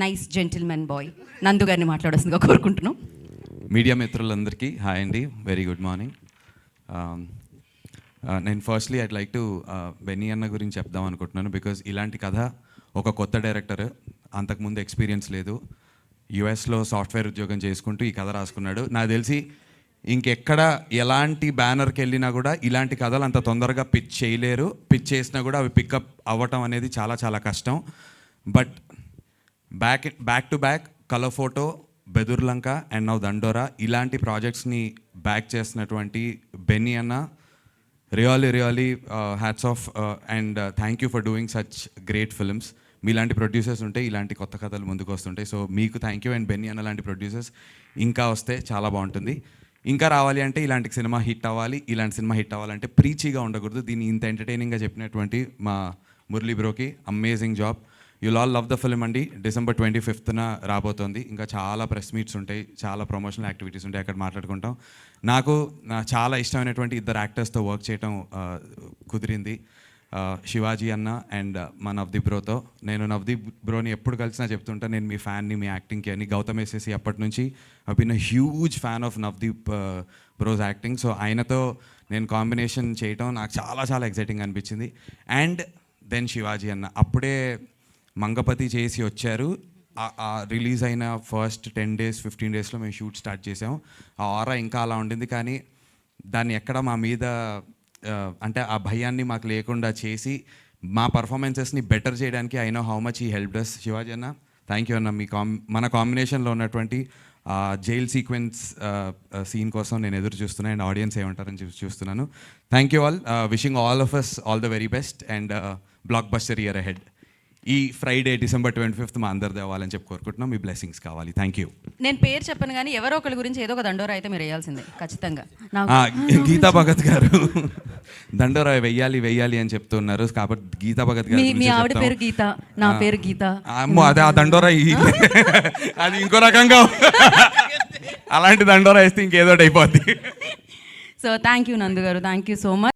Nice gentlemen bye నందు గారిని మాట్లాడాల్సిందిగా కోరుకుంటున్నాం. మీడియా మిత్రులందరికీ హాయ్ అండి, వెరీ గుడ్ మార్నింగ్. నేను firstly I'd like to Benny అన్న గురించి చెప్దాం అనుకుంటున్నాను. బికాజ్ ఇలాంటి కథ ఒక కొత్త డైరెక్టర్, అంతకుముందు ఎక్స్పీరియన్స్ లేదు, యుఎస్లో సాఫ్ట్వేర్ ఉద్యోగం చేసుకుంటూ ఈ కథ రాసుకున్నాడు. నాకు తెలిసి ఇంకెక్కడ ఎలాంటి బ్యానర్కి వెళ్ళినా కూడా ఇలాంటి కథలు అంత తొందరగా పిచ్ చేయలేరు. పిచ్ చేసినా కూడా అవి పికప్ అవ్వటం అనేది చాలా చాలా కష్టం. But back to back colour photo, Bedurulanka and now దండోరా ఇలాంటి ప్రాజెక్ట్స్ని బ్యాక్ చేసినటువంటి బెన్నీ అన్న, really hats off and thank you for doing such great films. మీలాంటి ప్రొడ్యూసర్స్ ఉంటే ఇలాంటి కొత్త కథలు ముందుకు వస్తుంటాయి. సో మీకు థ్యాంక్ యూ. అండ్ బెన్నీ అన్న లాంటి ప్రొడ్యూసర్స్ ఇంకా వస్తే చాలా బాగుంటుంది. ఇంకా రావాలి అంటే ఇలాంటి సినిమా హిట్ అవ్వాలి. ఇలాంటి సినిమా హిట్ అవ్వాలంటే ప్రీచీగా ఉండకూడదు. దీన్ని ఇంత ఎంటర్టైనింగ్గా చెప్పినటువంటి మా మురళీ బ్రోకి amazing job. You'll all love the film అండి. December 25th రాబోతోంది. ఇంకా చాలా ప్రెస్ మీట్స్ ఉంటాయి, చాలా ప్రమోషనల్ యాక్టివిటీస్ ఉంటాయి, అక్కడ మాట్లాడుకుంటాం. నాకు చాలా ఇష్టమైనటువంటి ఇద్దరు యాక్టర్స్తో వర్క్ చేయటం కుదిరింది, శివాజీ అన్న అండ్ మా నవదీప్ బ్రోతో. నేను నవదీప్ బ్రోని ఎప్పుడు కలిసినా చెప్తుంటా, నేను మీ ఫ్యాన్ని మీ యాక్టింగ్కి అని. గౌతమ్ ఎస్ఎస్సి అప్పటి నుంచి I been a huge fan of Navdeep bros acting. So ఆయనతో నేను కాంబినేషన్ చేయటం నాకు చాలా చాలా ఎక్సైటింగ్ అనిపించింది. అండ్ దెన్ శివాజీ అన్న అప్పుడే మంగపతి చేసి వచ్చారు. రిలీజ్ అయిన ఫస్ట్ 10 days 15 daysలో మేము షూట్ స్టార్ట్ చేసాం. ఆ ఆరా ఇంకా అలా ఉండింది, కానీ దాన్ని ఎక్కడ మా మీద అంటే ఆ భయాన్ని మాకు లేకుండా చేసి మా పర్ఫార్మెన్సెస్ని బెటర్ చేయడానికి ఐ నో హౌ మచ్ ఈ హెల్ప్ డస్. శివాజీ అన్న థ్యాంక్ యూ అన్న. మీ మన కాంబినేషన్లో ఉన్నటువంటి జైల్ సీక్వెన్స్ సీన్ కోసం నేను ఎదురు చూస్తున్నాను అండ్ ఆడియన్స్ ఏమంటారని చూస్తున్నాను. Thank you all. Wishing all of us all the very best and blockbuster year ahead. ఈ ఫ్రైడే December 25th మా అందరిది అవ్వాలని చెప్పి కోరుకుంటున్నాం. మీ బ్లెస్సింగ్స్ కావాలి. Thank you. నేను పేరు చెప్పను కానీ ఎవరో ఒకరి గురించి ఏదో ఒక దండోరా అయితే మీరు వేయాల్సిందే ఖచ్చితంగా. గీతా భగత్ గారు దండోరా వెయ్యాలి అని చెప్తున్నారు. కాబట్టి గీతా భగత్ గారు, మీ ఆవిడ పేరు గీత, నా పేరు గీత. అదే ఆ దండోరా అది ఇంకో రకంగా అలాంటి దండోరా వేస్తే ఇంకేదో అయిపోద్ది. సో థ్యాంక్ యూ నందు గారు, థ్యాంక్ యూ సో మచ్.